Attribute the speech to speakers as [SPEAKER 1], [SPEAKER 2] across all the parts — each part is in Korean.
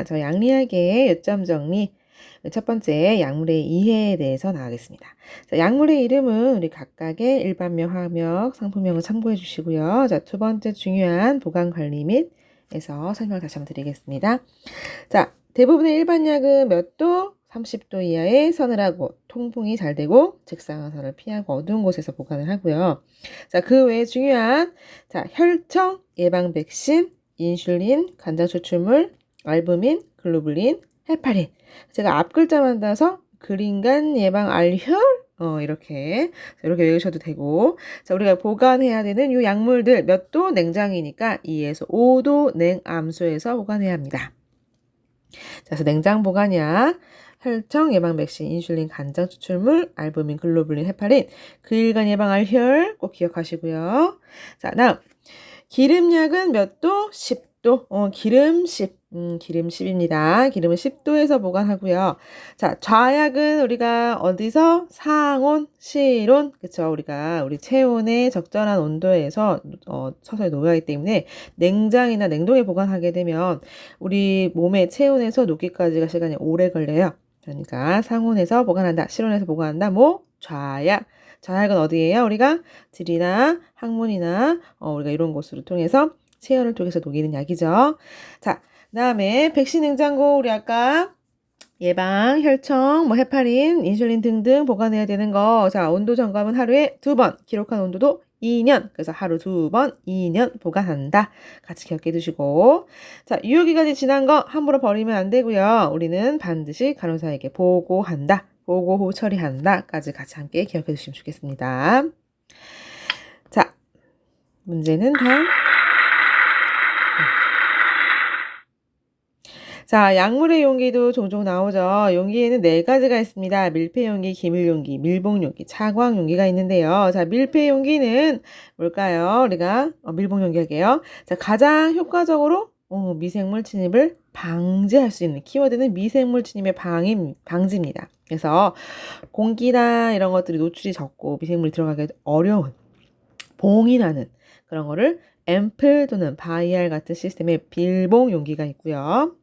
[SPEAKER 1] 저 양리학의 요점 정리. 첫 번째, 약물의 이해에 대해서 나가겠습니다. 자, 약물의 이름은 우리 각각의 일반명, 화학명, 상품명을 참고해 주시고요. 자, 두 번째 중요한 보관 관리 및에서 설명을 다시 한번 드리겠습니다. 자, 대부분의 일반 약은 몇 도? 30도 이하의 서늘하고 통풍이 잘 되고 직사광선을 피하고 어두운 곳에서 보관을 하고요. 자, 그 외에 중요한 혈청, 예방 백신, 인슐린, 간장 추출물, 알부민, 글로불린, 헤파린. 제가 앞 글자만 따서 그린간 예방 알혈 이렇게 외우셔도 되고, 자, 우리가 보관해야 되는 이 약물들 몇 도? 냉장이니까 2에서 5도 냉암수에서 보관해야 합니다. 자, 그래서 냉장 보관약, 혈청 예방 백신, 인슐린, 간장 추출물, 알부민, 글로불린, 헤파린, 그일간 예방 알혈 꼭 기억하시고요. 자, 다음 기름약은 몇 도? 10도. 기름 10. 기름 10입니다. 기름은 10도에서 보관하고요. 자, 좌약은 우리가 어디서? 상온, 실온. 그쵸? 우리 체온의 적절한 온도에서 서서히 녹아가기 때문에 냉장이나 냉동에 보관하게 되면 우리 몸의 체온에서 녹기까지가 시간이 오래 걸려요. 그러니까 상온에서 보관한다, 실온에서 보관한다. 좌약. 좌약은 어디예요? 우리가 들이나 항문이나 우리가 이런 곳으로 통해서 체온을 통해서 녹이는 약이죠. 자, 그다음에 백신 냉장고 우리 아까 예방, 혈청, 헤파린, 인슐린 등등 보관해야 되는 거. 자, 온도 점검은 하루에 2번. 기록한 온도도 2년. 그래서 하루 2번, 2년 보관한다. 같이 기억해 두시고. 자, 유효기간이 지난 거 함부로 버리면 안 되고요. 우리는 반드시 간호사에게 보고한다. 보고 후 처리한다까지 같이 함께 기억해 주시면 좋겠습니다. 자, 문제는 다음. 자, 약물의 용기도 종종 나오죠. 용기에는 4가지가 있습니다. 밀폐용기, 기밀용기, 밀봉용기, 차광용기가 있는데요. 자, 밀폐용기는 뭘까요? 우리가 밀봉용기 할게요. 자, 가장 효과적으로 미생물 침입을 방지할 수 있는 키워드는 미생물 침입의 방지입니다. 그래서 공기나 이런 것들이 노출이 적고 미생물이 들어가기 어려운 봉이 나는 그런 거를 앰플 또는 바이알 같은 시스템의 밀봉 용기가 있고요.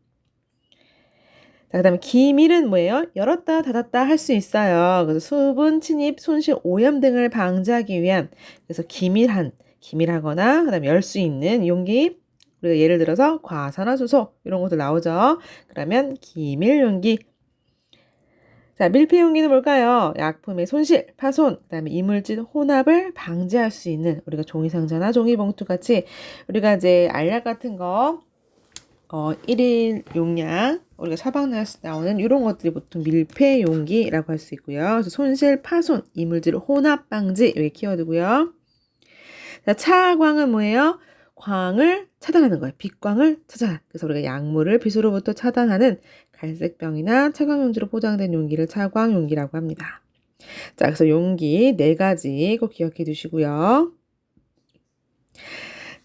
[SPEAKER 1] 자, 그 다음에 기밀은 뭐예요? 열었다 닫았다 할 수 있어요. 그래서 수분, 침입, 손실, 오염 등을 방지하기 위한 그래서 기밀하거나 그 다음에 열 수 있는 용기. 우리가 예를 들어서 과산화수소 이런 것도 나오죠. 그러면 기밀 용기. 자, 밀폐 용기는 뭘까요? 약품의 손실, 파손, 그 다음에 이물질 혼합을 방지할 수 있는 우리가 종이상자나 종이봉투 같이 우리가 이제 알약 같은 거 1일 용량 우리가 처방에서 나오는 이런 것들이 보통 밀폐 용기라고 할 수 있고요. 그래서 손실, 파손, 이물질 혼합 방지 이게 키워드고요. 자, 차광은 뭐예요? 광을 차단하는 거예요. 빛광을 차단. 그래서 우리가 약물을 빛으로부터 차단하는 갈색병이나 차광용지로 포장된 용기를 차광용기라고 합니다. 자, 그래서 용기 4가지 꼭 기억해 두시고요.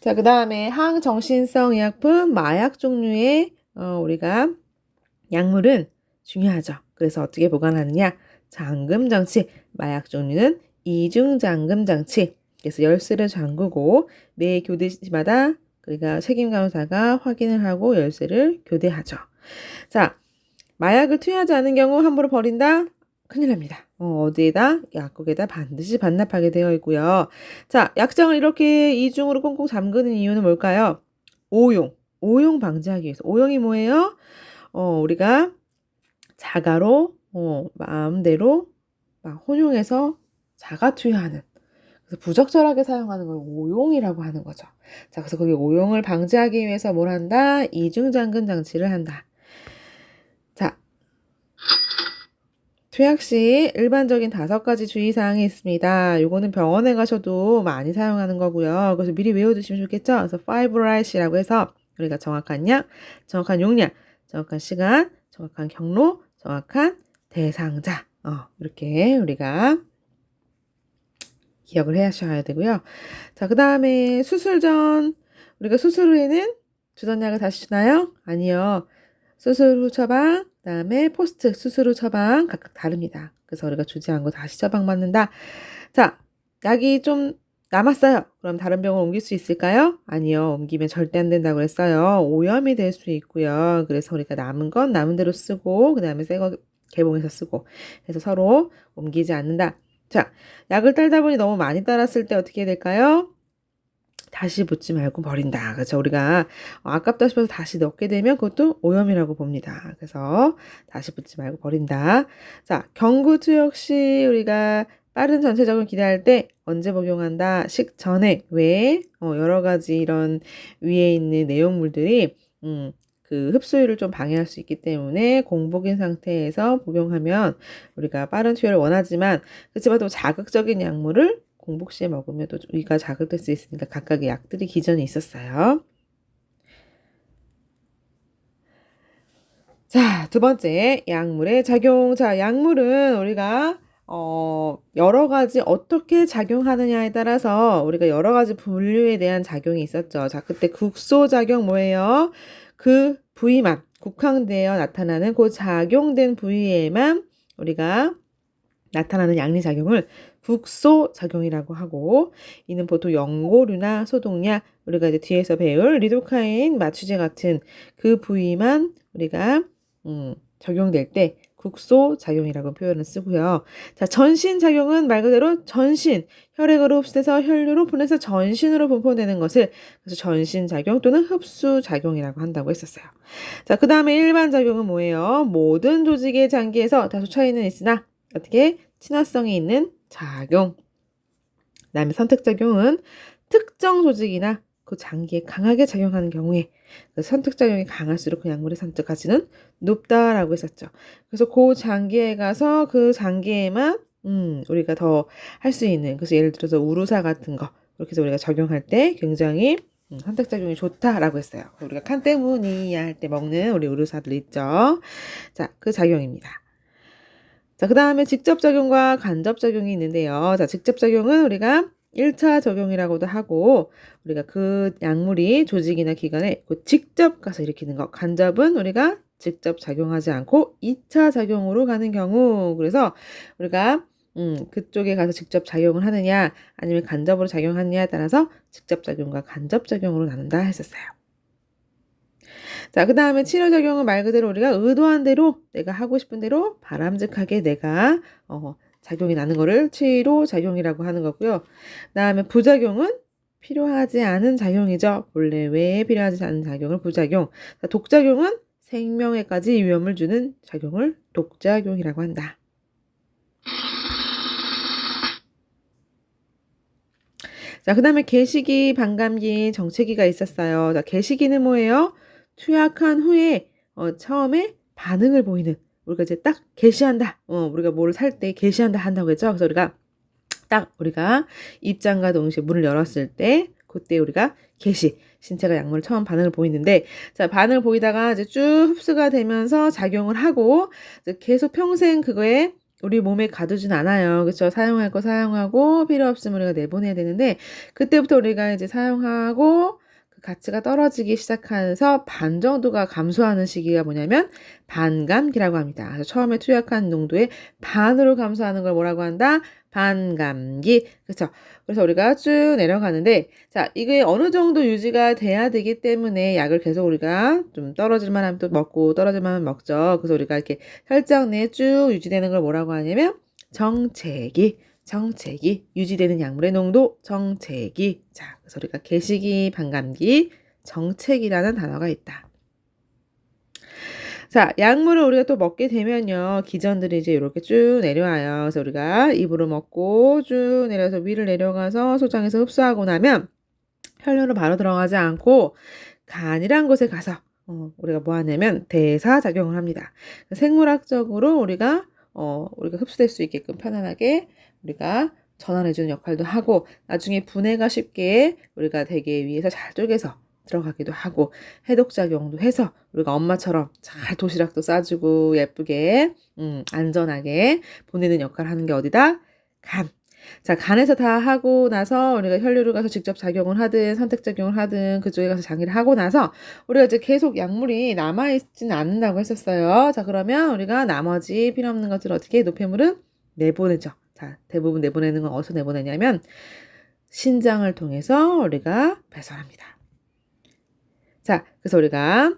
[SPEAKER 1] 자, 그 다음에 항정신성 의약품, 마약 종류의 우리가 약물은 중요하죠. 그래서 어떻게 보관하느냐? 잠금장치, 마약 종류는 이중잠금장치. 그래서 열쇠를 잠그고 매 교대 시마다 그러니까 책임 간호사가 확인을 하고 열쇠를 교대하죠. 자, 마약을 투여하지 않은 경우 함부로 버린다? 큰일 납니다. 어디에다? 약국에다 반드시 반납하게 되어 있고요. 자, 약장을 이렇게 이중으로 꽁꽁 잠그는 이유는 뭘까요? 오용 방지하기 위해서. 오용이 뭐예요? 우리가 자가로 마음대로 막 혼용해서 자가 투여하는 그래서 부적절하게 사용하는 걸 오용이라고 하는 거죠. 자, 그래서 거기 오용을 방지하기 위해서 뭘 한다? 이중잠금 장치를 한다. 자, 투약 시 일반적인 5가지 주의사항이 있습니다. 요거는 병원에 가셔도 많이 사용하는 거고요. 그래서 미리 외워두시면 좋겠죠? 그래서 5Right이라고 해서 우리가 정확한 약, 정확한 용량, 정확한 시간, 정확한 경로, 정확한 대상자 이렇게 우리가 기억을 하셔야 되고요. 자, 그 다음에 수술 전 우리가 수술 후에는 주던 약을 다시 주나요? 아니요. 수술 후 처방, 그 다음에 포스트 수술 후 처방 각각 다릅니다. 그래서 우리가 주지 않고 다시 처방 받는다. 자, 약이 좀 남았어요. 그럼 다른 병원 옮길 수 있을까요? 아니요. 옮기면 절대 안 된다고 그랬어요. 오염이 될 수 있고요. 그래서 우리가 남은 건 남은 대로 쓰고 그다음에 새 거 개봉해서 쓰고 해서 서로 옮기지 않는다. 자, 약을 따다 보니 너무 많이 따랐을 때 어떻게 해야 될까요? 다시 붓지 말고 버린다. 그래서 우리가 아깝다 싶어서 다시 넣게 되면 그것도 오염이라고 봅니다. 그래서 다시 붓지 말고 버린다. 자, 경구투 역시 우리가 빠른 전체적으로 기대할 때 언제 복용한다? 식전에. 왜? 여러 가지 이런 위에 있는 내용물들이 그 흡수율을 좀 방해할 수 있기 때문에 공복인 상태에서 복용하면 우리가 빠른 투여를 원하지만 그렇지만 또 자극적인 약물을 공복 시에 먹으면 또 위가 자극될 수 있으니까 각각의 약들이 기전에 있었어요. 자, 두 번째 약물의 작용. 자, 약물은 우리가 여러 가지 어떻게 작용하느냐에 따라서 우리가 여러 가지 분류에 대한 작용이 있었죠. 자, 그때 국소작용 뭐예요? 그 부위만 국한되어 나타나는 그 작용된 부위에만 우리가 나타나는 양리작용을 국소작용이라고 하고 이는 보통 연고류나 소독약 우리가 이제 뒤에서 배울 리도카인, 마취제 같은 그 부위만 우리가 적용될 때 국소작용이라고 표현을 쓰고요. 자, 전신작용은 말 그대로 전신, 혈액으로 흡수돼서 혈류로 분해서 전신으로 분포되는 것을 그래서 전신작용 또는 흡수작용이라고 한다고 했었어요. 자, 그 다음에 일반작용은 뭐예요? 모든 조직의 장기에서 다소 차이는 있으나 어떻게 친화성이 있는 작용. 그다음에 선택작용은 특정 조직이나 그 장기에 강하게 작용하는 경우에 그 선택작용이 강할수록 그 약물의 선택 가치는 높다라고 했었죠. 그래서 그 장기에 가서 그 장기에만 우리가 더 할 수 있는 그래서 예를 들어서 우루사 같은 거 그렇게 해서 우리가 적용할 때 굉장히 선택작용이 좋다라고 했어요. 우리가 칸 때문이야 할 때 먹는 우리 우루사들 있죠. 자, 그 작용입니다. 자, 그 다음에 직접작용과 간접작용이 있는데요. 자, 직접작용은 우리가 1차 적용이라고도 하고, 우리가 그 약물이 조직이나 기관에 직접 가서 일으키는 거. 간접은 우리가 직접 작용하지 않고 2차 작용으로 가는 경우. 그래서 우리가 그쪽에 가서 직접 작용을 하느냐, 아니면 간접으로 작용하느냐에 따라서 직접작용과 간접작용으로 나눈다 했었어요. 자, 그 다음에 치료작용은 말 그대로 우리가 의도한 대로 내가 하고 싶은 대로 바람직하게 내가 작용이 나는 거를 치료작용이라고 하는 거고요. 그 다음에 부작용은 필요하지 않은 작용이죠. 본래 왜 필요하지 않은 작용을 부작용. 자, 독작용은 생명에까지 위험을 주는 작용을 독작용이라고 한다. 자, 그 다음에 개시기, 반감기, 정체기가 있었어요. 자, 개시기는 뭐예요? 투약한 후에 처음에 반응을 보이는 우리가 이제 딱 개시한다. 우리가 뭐를 살 때 개시한다 한다고 했죠. 그래서 우리가 딱 우리가 입장과 동시에 문을 열었을 때 그때 우리가 개시 신체가 약물을 처음 반응을 보이는데 자, 반응을 보이다가 이제 쭉 흡수가 되면서 작용을 하고 계속 평생 그거에 우리 몸에 가두진 않아요. 그렇죠? 사용할 거 사용하고 필요 없으면 우리가 내보내야 되는데 그때부터 우리가 이제 사용하고 그 가치가 떨어지기 시작해서 반 정도가 감소하는 시기가 뭐냐면 반감기라고 합니다. 그래서 처음에 투약한 농도의 반으로 감소하는 걸 뭐라고 한다? 반감기. 그렇죠? 그래서 우리가 쭉 내려가는데 자, 이게 어느 정도 유지가 돼야 되기 때문에 약을 계속 우리가 좀 떨어질 만하면 또 먹고 떨어질 만하면 먹죠. 그래서 우리가 이렇게 혈장 내에 쭉 유지되는 걸 뭐라고 하냐면 정체기 유지되는 약물의 농도 정체기. 자, 그래서 우리가 개시기, 반감기, 정체기라는 단어가 있다. 자, 약물을 우리가 또 먹게 되면요. 기전들이 이제 이렇게 쭉 내려와요. 그래서 우리가 입으로 먹고 쭉 내려서 위를 내려가서 소장에서 흡수하고 나면 혈류로 바로 들어가지 않고 간이란 곳에 가서 우리가 뭐 하냐면 대사작용을 합니다. 생물학적으로 우리가 흡수될 수 있게끔 편안하게 우리가 전환해주는 역할도 하고 나중에 분해가 쉽게 우리가 대개 위에서 잘 쪼개서 들어가기도 하고 해독작용도 해서 우리가 엄마처럼 잘 도시락도 싸주고 예쁘게 안전하게 보내는 역할을 하는 게 어디다? 간. 자, 간에서 다 하고 나서 우리가 혈류로 가서 직접 작용을 하든 선택작용을 하든 그쪽에 가서 장기를 하고 나서 우리가 이제 계속 약물이 남아있지는 않는다고 했었어요. 자, 그러면 우리가 나머지 필요 없는 것들을 어떻게 노폐물은 내보내죠. 자, 대부분 내보내는 건 어디서 내보내냐면 신장을 통해서 우리가 배설합니다. 자, 그래서 우리가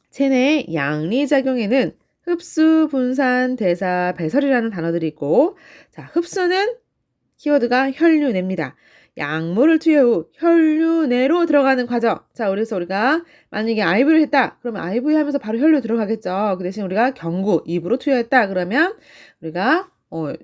[SPEAKER 1] 체내 양리작용에는 흡수, 분산, 대사, 배설이라는 단어들이 있고, 자, 흡수는 키워드가 혈류내입니다. 약물을 투여 후 혈류내로 들어가는 과정. 자, 그래서 우리가 만약에 IV를 했다. 그러면 IV 하면서 바로 혈류 들어가겠죠. 그 대신 우리가 경구, 입으로 투여했다. 그러면 우리가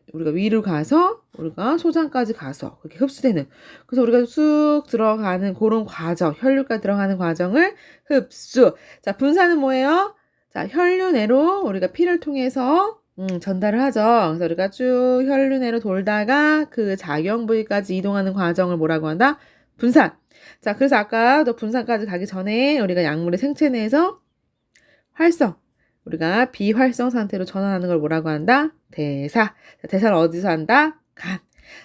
[SPEAKER 1] 위로 가서 우리가 소장까지 가서 그렇게 흡수되는. 그래서 우리가 쑥 들어가는 그런 과정, 혈류까지 들어가는 과정을 흡수. 자, 분산은 뭐예요? 자, 혈류내로 우리가 피를 통해서 전달을 하죠. 그래서 우리가 쭉 혈류내로 돌다가 그 작용 부위까지 이동하는 과정을 뭐라고 한다? 분산. 자, 그래서 아까 또 분산까지 가기 전에 우리가 약물의 생체 내에서 활성. 우리가 비활성 상태로 전환하는 걸 뭐라고 한다? 대사. 자, 대사는 어디서 한다? 간.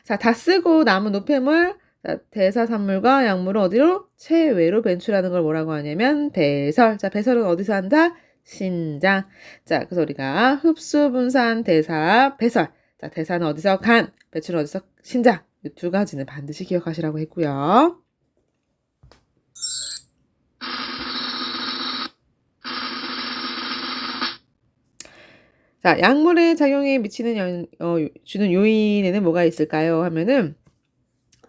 [SPEAKER 1] 자, 다 쓰고 남은 노폐물, 자, 대사산물과 약물을 어디로? 체외로 배출하는 걸 뭐라고 하냐면 배설. 자, 배설은 어디서 한다? 신장. 자, 그래서 우리가 흡수, 분산, 대사, 배설. 자, 대사는 어디서? 간. 배출은 어디서? 신장. 이 두 가지는 반드시 기억하시라고 했고요. 자, 약물의 작용에 미치는 주는 요인에는 뭐가 있을까요? 하면은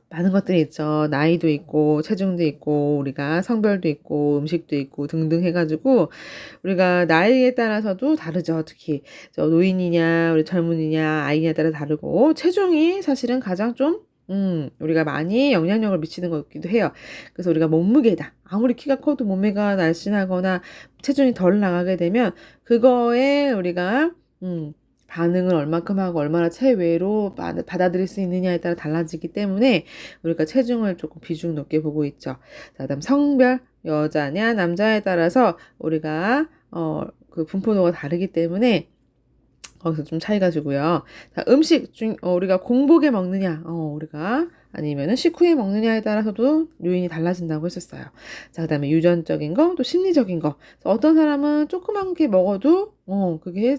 [SPEAKER 1] 많은 것들이 있죠. 나이도 있고, 체중도 있고, 우리가 성별도 있고, 음식도 있고, 등등 해가지고, 우리가 나이에 따라서도 다르죠. 특히, 노인이냐, 우리 젊은이냐, 아이냐에 따라 다르고, 체중이 사실은 가장 좀, 우리가 많이 영향력을 미치는 것 같기도 해요. 그래서 우리가 몸무게다. 아무리 키가 커도 몸매가 날씬하거나 체중이 덜 나가게 되면, 그거에 우리가, 반응을 얼마큼 하고 얼마나 체외로 받아들일 수 있느냐에 따라 달라지기 때문에 우리가 체중을 조금 비중 높게 보고 있죠. 자, 그다음 성별, 여자냐 남자에 따라서 우리가 그 분포도가 다르기 때문에 거기서 좀 차이가 주고요. 자, 음식 중 우리가 공복에 먹느냐, 우리가 아니면은 식후에 먹느냐에 따라서도 요인이 달라진다고 했었어요. 자, 그다음에 유전적인 거, 또 심리적인 거. 어떤 사람은 조그만 게 먹어도 그게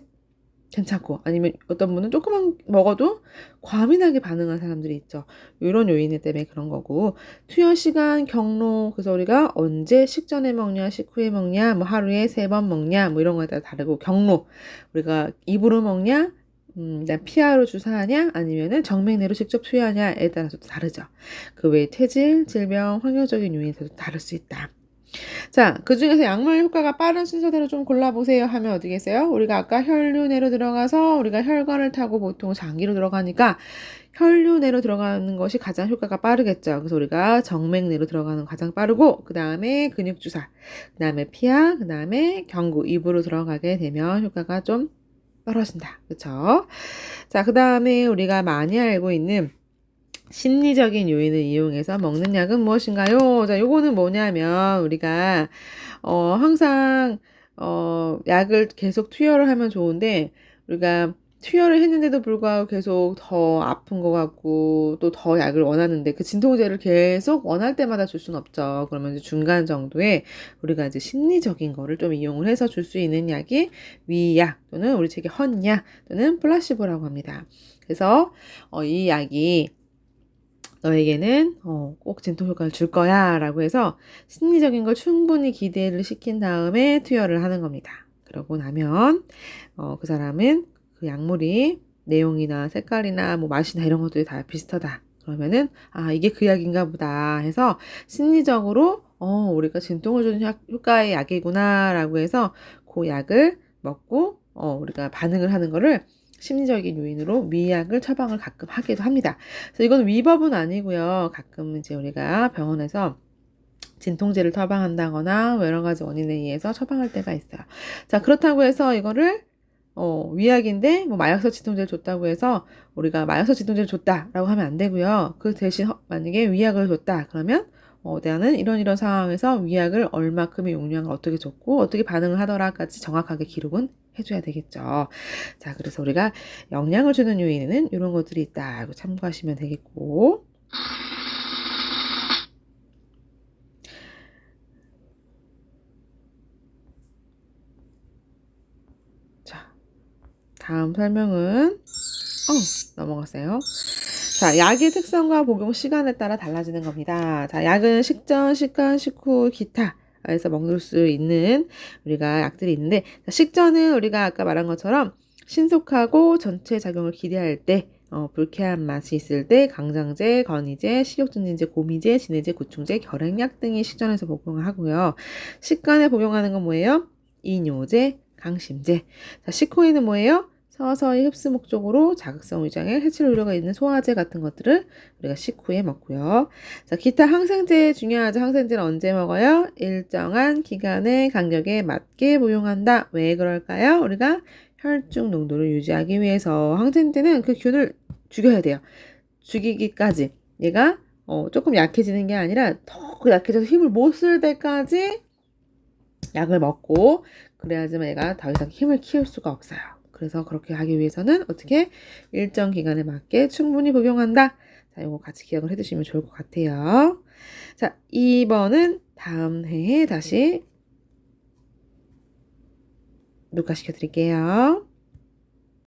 [SPEAKER 1] 괜찮고 아니면 어떤 분은 조금만 먹어도 과민하게 반응하는 사람들이 있죠. 이런 요인 때문에 그런 거고 투여 시간, 경로 그래서 우리가 언제 식전에 먹냐, 식후에 먹냐, 뭐 하루에 3번 먹냐, 뭐 이런 거에 따라 다르고 경로 우리가 입으로 먹냐, 피하로 주사하냐 아니면은 정맥내로 직접 투여하냐에 따라서 다르죠. 그 외에 퇴질, 질병, 환경적인 요인에서도 다를 수 있다. 자, 그 중에서 약물 효과가 빠른 순서대로 좀 골라보세요 하면 어디겠어요? 우리가 아까 혈류내로 들어가서 우리가 혈관을 타고 보통 장기로 들어가니까 혈류내로 들어가는 것이 가장 효과가 빠르겠죠. 그래서 우리가 정맥내로 들어가는 가장 빠르고 그 다음에 근육주사, 그 다음에 피하, 그 다음에 경구, 입으로 들어가게 되면 효과가 좀 떨어진다. 그렇죠? 자, 그 다음에 우리가 많이 알고 있는 심리적인 요인을 이용해서 먹는 약은 무엇인가요? 자, 요거는 뭐냐면 우리가 항상 약을 계속 투여를 하면 좋은데 우리가 투여를 했는데도 불구하고 계속 더 아픈 것 같고 또 더 약을 원하는데 그 진통제를 계속 원할 때마다 줄 수는 없죠. 그러면 이제 중간 정도에 우리가 이제 심리적인 거를 좀 이용을 해서 줄 수 있는 약이 위약 또는 우리 책에 헌약 또는 플라시보라고 합니다. 그래서 이 약이 너에게는 꼭 진통 효과를 줄 거야 라고 해서 심리적인 걸 충분히 기대를 시킨 다음에 투여를 하는 겁니다. 그러고 나면 그 사람은 그 약물이 내용이나 색깔이나 뭐 맛이나 이런 것들이 다 비슷하다. 그러면은 이게 그 약인가 보다 해서 심리적으로 우리가 진통을 주는 효과의 약이구나 라고 해서 그 약을 먹고 우리가 반응을 하는 거를 심리적인 요인으로 위약을 처방을 가끔 하기도 합니다. 그래서 이건 위법은 아니고요. 가끔 이제 우리가 병원에서 진통제를 처방한다거나 여러 가지 원인에 의해서 처방할 때가 있어요. 자, 그렇다고 해서 이거를 위약인데 뭐 마약성 진통제를 줬다고 해서 우리가 마약성 진통제를 줬다라고 하면 안 되고요. 그 대신 만약에 위약을 줬다 그러면 나는 이런 상황에서 위약을 얼마큼의 용량을 어떻게 줬고 어떻게 반응을 하더라까지 정확하게 기록은 해줘야 되겠죠. 자, 그래서 우리가 영양을 주는 요인에는 이런 것들이 있다. 이거 참고하시면 되겠고. 자, 다음 설명은 넘어갔어요. 자, 약의 특성과 복용 시간에 따라 달라지는 겁니다. 자, 약은 식전, 식간, 식후, 기타에서 먹을 수 있는 우리가 약들이 있는데, 자, 식전은 우리가 아까 말한 것처럼 신속하고 전체 작용을 기대할 때, 불쾌한 맛이 있을 때 강장제, 건이제, 식욕증진제, 고미제, 진해제, 구충제, 결핵약 등이 식전에서 복용을 하고요. 식간에 복용하는 건 뭐예요? 이뇨제, 강심제. 자, 식후에는 뭐예요? 서서히 흡수 목적으로 자극성 위장에 해칠 우려가 있는 소화제 같은 것들을 우리가 식후에 먹고요. 자, 기타 항생제 중요하죠. 항생제는 언제 먹어요? 일정한 기간의 간격에 맞게 복용한다. 왜 그럴까요? 우리가 혈중 농도를 유지하기 위해서 항생제는 그 균을 죽여야 돼요. 죽이기까지. 얘가 조금 약해지는 게 아니라 더 약해져서 힘을 못 쓸 때까지 약을 먹고 그래야지만 얘가 더 이상 힘을 키울 수가 없어요. 그래서 그렇게 하기 위해서는 어떻게 일정 기간에 맞게 충분히 복용한다. 자, 이거 같이 기억을 해두시면 좋을 것 같아요. 자, 2번은 다음 회에 다시 녹화시켜 드릴게요.